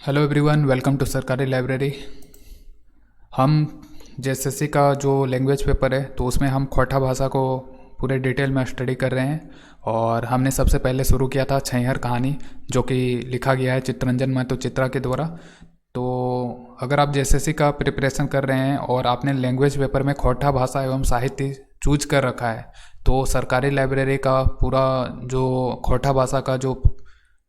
Hello everyone, welcome to सरकारी library. हम JSSC का जो लैंग्वेज पेपर है तो उसमें हम खोटा भाषा को पूरे डिटेल में स्टडी कर रहे हैं। और हमने सबसे पहले शुरू किया था छैहर कहानी, जो कि लिखा गया है चित्तरंजन महतो चित्रा के द्वारा। तो अगर आप जेएसएससी का प्रिपरेशन कर रहे हैं और आपने लैंग्वेज पेपर में खोटा भाषा एवं साहित्य चूज कर रखा है तो सरकारी लाइब्रेरी का पूरा जो खोटा भाषा का जो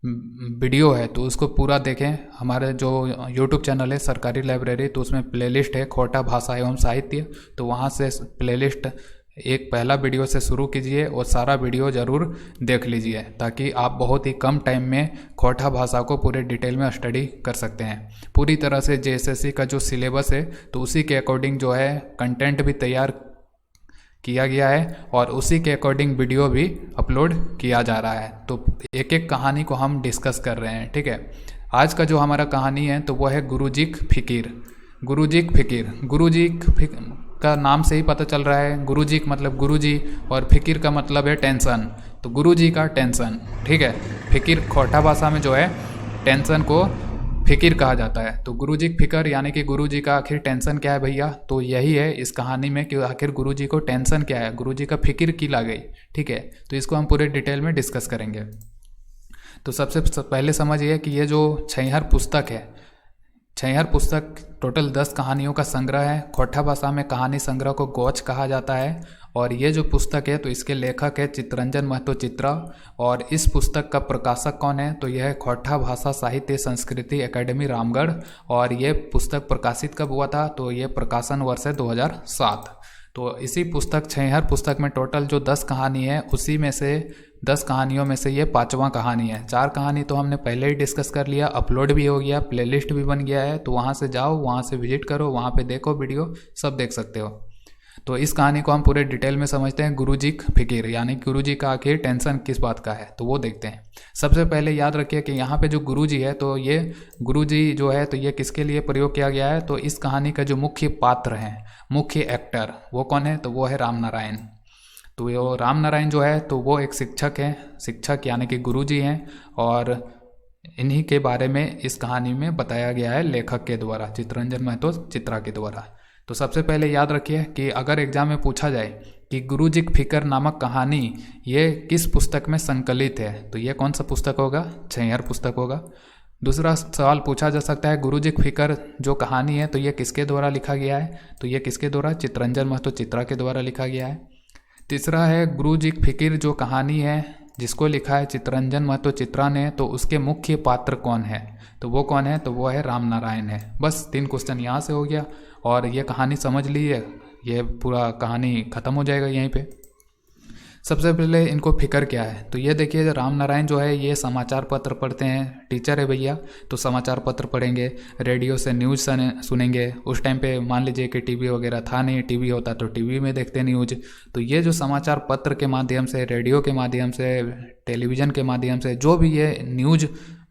वीडियो है तो उसको पूरा देखें। हमारे जो यूट्यूब चैनल है सरकारी लाइब्रेरी, तो उसमें प्लेलिस्ट है खोटा भाषा एवं साहित्य, तो वहाँ से प्लेलिस्ट एक पहला वीडियो से शुरू कीजिए और सारा वीडियो ज़रूर देख लीजिए, ताकि आप बहुत ही कम टाइम में खोटा भाषा को पूरे डिटेल में स्टडी कर सकते हैं। पूरी तरह से जेएसएससी का जो सिलेबस है तो उसी के अकॉर्डिंग जो है कंटेंट भी तैयार किया गया है और उसी के अकॉर्डिंग वीडियो भी अपलोड किया जा रहा है। तो एक एक कहानी को हम डिस्कस कर रहे हैं, ठीक है। आज का जो हमारा कहानी है तो वो है गुरुजीक फिकीर। गुरुजीक फिकीर, का नाम से ही पता चल रहा है। गुरुजीक मतलब गुरुजी और फिकीर का मतलब है टेंशन। तो गुरुजी का टेंशन, ठीक है। फिकीर खोटा भाषा में जो है टेंशन को फिकिर कहा जाता है। तो गुरुजी फिकर यानी कि गुरुजी का आखिर टेंशन क्या है भैया, तो यही है इस कहानी में कि आखिर गुरुजी को टेंशन क्या है, गुरुजी का फिकिर की ला गई, ठीक है। तो इसको हम पूरे डिटेल में डिस्कस करेंगे। तो सबसे पहले समझिए कि ये जो छैहर पुस्तक है, छैहर पुस्तक टोटल 10 कहानियों का संग्रह है। खोटा भाषा में कहानी संग्रह को गोच कहा जाता है। और ये जो पुस्तक है तो इसके लेखक है चित्तरंजन महतो चित्रा। और इस पुस्तक का प्रकाशक कौन है, तो यह है खोटा भाषा साहित्य संस्कृति एकेडमी रामगढ़। और ये पुस्तक प्रकाशित कब हुआ था, तो ये प्रकाशन वर्ष है 2007। तो इसी पुस्तक छैहर पुस्तक में टोटल जो 10 कहानी है उसी में से 10 कहानियों में से ये 5वां कहानी है। 4 कहानी तो हमने पहले ही डिस्कस कर लिया, अपलोड भी हो गया, प्लेलिस्ट भी बन गया है। तो वहाँ से जाओ, वहाँ से विजिट करो, वहाँ पे देखो वीडियो, सब देख सकते हो। तो इस कहानी को हम पूरे डिटेल में समझते हैं। गुरुजी फिकीर यानी गुरुजी का आखिर टेंशन किस बात का है, तो वो देखते हैं। सबसे पहले याद रखिए कि यहाँ पे जो गुरुजी है तो ये गुरुजी जो है तो ये किसके लिए प्रयोग किया गया है, तो इस कहानी का जो मुख्य पात्र हैं, मुख्य एक्टर, वो कौन है, तो वो है राम नारायण। तो ये राम नारायण जो है तो वो एक शिक्षक हैं, शिक्षक यानी कि गुरुजी हैं। और इन्हीं के बारे में इस कहानी में बताया गया है लेखक के द्वारा, चित्तरंजन महतो चित्रा के द्वारा। तो सबसे पहले याद रखिए कि अगर एग्जाम में पूछा जाए कि गुरुजीक फिकर नामक कहानी ये किस पुस्तक में संकलित है, तो ये कौन सा पुस्तक होगा, छैहर पुस्तक होगा। दूसरा सवाल पूछा जा सकता है गुरुजीक फिकर जो कहानी है तो ये किसके द्वारा लिखा गया है, तो ये किसके द्वारा, चित्तरंजन महतो चित्रा के द्वारा लिखा गया है। तीसरा है गुरुजीक फिकर जो कहानी है जिसको लिखा है चित्तरंजन महतो चित्रा ने, तो उसके मुख्य पात्र कौन है, तो वो कौन है, तो वो है राम नारायण है। बस 3 क्वेश्चन यहाँ से हो गया और ये कहानी समझ ली है, ये पूरा कहानी ख़त्म हो जाएगा यहीं पे। सबसे पहले इनको फिकर क्या है, तो ये देखिए राम नारायण जो है ये समाचार पत्र पढ़ते हैं, टीचर है भैया, तो समाचार पत्र पढ़ेंगे, रेडियो से न्यूज़ सुनेंगे। उस टाइम पे मान लीजिए कि टीवी वगैरह था नहीं, टीवी होता तो टीवी में देखते न्यूज़। तो ये जो समाचार पत्र के माध्यम से, रेडियो के माध्यम से, टेलीविज़न के माध्यम से जो भी ये न्यूज़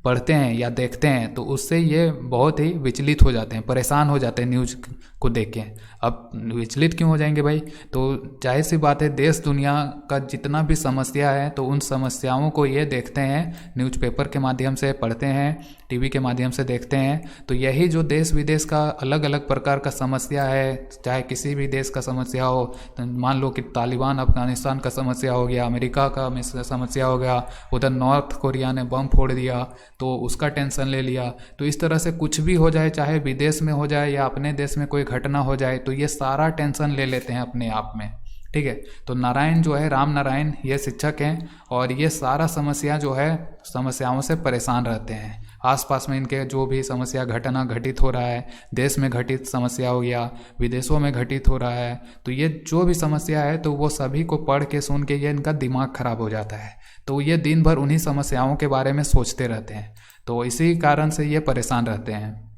पढ़ते हैं या देखते हैं तो उससे ये बहुत ही विचलित हो जाते हैं, परेशान हो जाते हैं न्यूज़ को देख के। अब विचलित क्यों हो जाएंगे भाई, तो जाहिर सी बात है देश दुनिया का जितना भी समस्या है तो उन समस्याओं को ये देखते हैं, न्यूज़पेपर के माध्यम से पढ़ते हैं, टीवी के माध्यम से देखते हैं। तो यही जो देश विदेश का अलग अलग प्रकार का समस्या है, चाहे किसी भी देश का समस्या हो, तो मान लो कि तालिबान अफगानिस्तान का समस्या हो गया, अमेरिका का समस्या हो गया, उधर नॉर्थ कोरिया ने बम फोड़ दिया तो उसका टेंशन ले लिया। तो इस तरह से कुछ भी हो जाए, चाहे विदेश में हो जाए या अपने देश में कोई घटना हो जाए, तो ये सारा टेंशन ले लेते हैं अपने आप में, ठीक है। तो नारायण जो है, राम नारायण, ये शिक्षक हैं और ये सारा समस्या जो है समस्याओं से परेशान रहते हैं। आसपास में इनके जो भी समस्या घटना घटित हो रहा है, देश में घटित समस्या हो गया, विदेशों में घटित हो रहा है, तो ये जो भी समस्या है तो वो सभी को पढ़ के सुन के ये इनका दिमाग खराब हो जाता है। तो ये दिन भर उन्हीं समस्याओं के बारे में सोचते रहते हैं, तो इसी कारण से ये परेशान रहते हैं।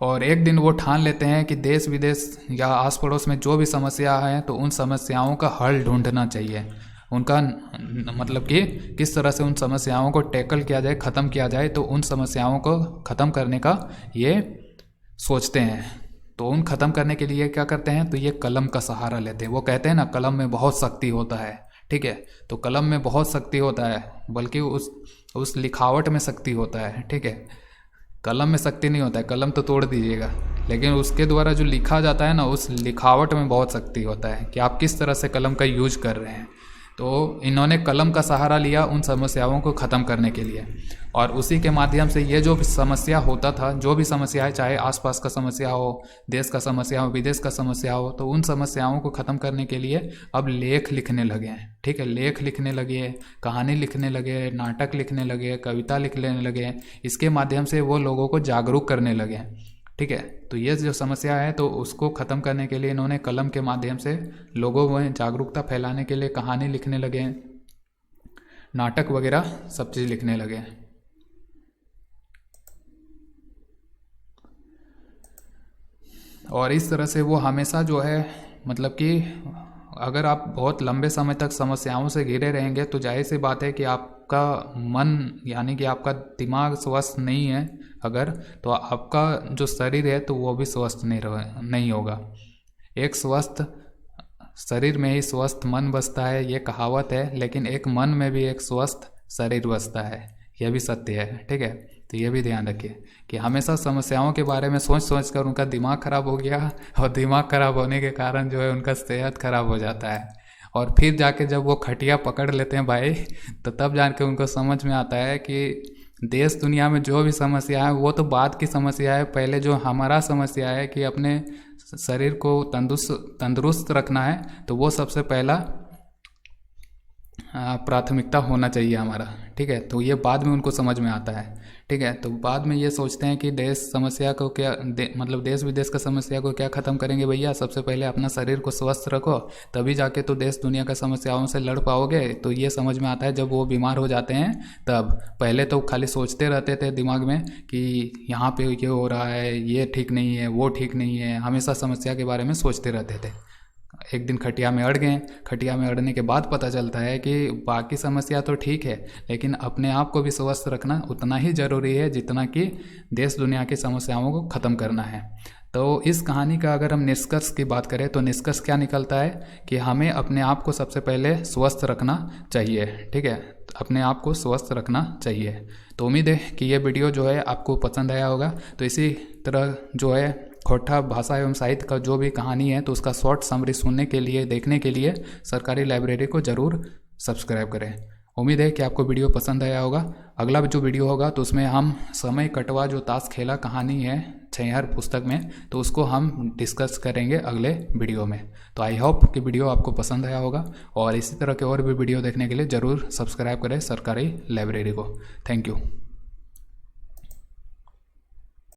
और एक दिन वो ठान लेते हैं कि देश विदेश या आस पड़ोस में जो भी समस्या है तो उन समस्याओं का हल ढूंढना चाहिए। उनका मतलब कि किस तरह से उन समस्याओं को टैकल किया जाए, ख़त्म किया जाए, तो उन समस्याओं को ख़त्म करने का ये सोचते हैं। तो उन ख़त्म करने के लिए क्या करते हैं, तो ये कलम का सहारा लेते हैं। वो कहते हैं ना कलम में बहुत शक्ति होता है, ठीक है। तो कलम में बहुत शक्ति होता है, बल्कि उस लिखावट में शक्ति होता है, ठीक है। कलम में शक्ति नहीं होता है, कलम तो तोड़ दीजिएगा, लेकिन उसके द्वारा जो लिखा जाता है ना, उस लिखावट में बहुत शक्ति होता है कि आप किस तरह से कलम का यूज कर रहे हैं। तो इन्होंने कलम का सहारा लिया उन समस्याओं को ख़त्म करने के लिए, और उसी के माध्यम से ये जो भी समस्या होता था, जो भी समस्या है, चाहे आसपास का समस्या हो, देश का समस्या हो, विदेश का समस्या हो, तो उन समस्याओं को ख़त्म करने के लिए अब लेख लिखने लगे हैं। ठीक है, लेख लिखने लगे, कहानी लिखने लगे, नाटक लिखने लगे, कविता लिखने लगे। इसके माध्यम से वो लोगों को जागरूक करने लगे हैं। ठीक है, तो ये जो समस्या है तो उसको ख़त्म करने के लिए इन्होंने कलम के माध्यम से लोगों में जागरूकता फैलाने के लिए कहानी लिखने लगे, नाटक वगैरह सब चीज़ लिखने लगे। और इस तरह से वो हमेशा जो है, मतलब कि अगर आप बहुत लंबे समय तक समस्याओं से घिरे रहेंगे तो जाहिर सी बात है कि आपका मन, यानी कि आपका दिमाग स्वस्थ नहीं है अगर, तो आपका जो शरीर है तो वो भी स्वस्थ नहीं होगा। एक स्वस्थ शरीर में ही स्वस्थ मन बसता है, ये कहावत है, लेकिन एक मन में भी एक स्वस्थ शरीर बसता है, यह भी सत्य है। ठीक है, तो ये भी ध्यान रखिए कि हमेशा समस्याओं के बारे में सोच सोच कर उनका दिमाग खराब हो गया, और दिमाग खराब होने के कारण जो है उनका सेहत खराब हो जाता है, और फिर जाके जब वो खटिया पकड़ लेते हैं भाई, तो तब जान के उनको समझ में आता है कि देश दुनिया में जो भी समस्या है वो तो बाद की समस्या है, पहले जो हमारा समस्या है कि अपने शरीर को तंदुरुस्त रखना है, तो वो सबसे पहला प्राथमिकता होना चाहिए हमारा। ठीक है, तो ये बाद में उनको समझ में आता है। ठीक है, तो बाद में ये सोचते हैं कि देश समस्या को क्या मतलब देश विदेश का समस्या को क्या ख़त्म करेंगे भैया, सबसे पहले अपना शरीर को स्वस्थ रखो, तभी जाके तो देश दुनिया का समस्याओं से लड़ पाओगे। तो ये समझ में आता है जब वो बीमार हो जाते हैं तब। पहले तो खाली सोचते रहते थे दिमाग में कि यहाँ पे ये हो रहा है, ये ठीक नहीं है, वो ठीक नहीं है, हमेशा समस्या के बारे में सोचते रहते थे। एक दिन खटिया में अड़ गए, खटिया में अड़ने के बाद पता चलता है कि बाकी समस्या तो ठीक है, लेकिन अपने आप को भी स्वस्थ रखना उतना ही ज़रूरी है जितना कि देश दुनिया की समस्याओं को ख़त्म करना है। तो इस कहानी का अगर हम निष्कर्ष की बात करें तो निष्कर्ष क्या निकलता है कि हमें अपने आप को सबसे पहले स्वस्थ रखना चाहिए। ठीक है, अपने आप को स्वस्थ रखना चाहिए। तो उम्मीद है कि ये वीडियो जो है आपको पसंद आया होगा। तो इसी तरह जो है खोटा भाषा एवं साहित्य का जो भी कहानी है तो उसका शॉर्ट समरी सुनने के लिए, देखने के लिए सरकारी लाइब्रेरी को ज़रूर सब्सक्राइब करें। उम्मीद है कि आपको वीडियो पसंद आया होगा। अगला जो वीडियो होगा तो उसमें हम समय कटवा जो ताश खेला कहानी है छैहर पुस्तक में, तो उसको हम डिस्कस करेंगे अगले वीडियो में। तो आई होप कि वीडियो आपको पसंद आया होगा, और इसी तरह के और भी वीडियो देखने के लिए ज़रूर सब्सक्राइब करें सरकारी लाइब्रेरी को। Thank you.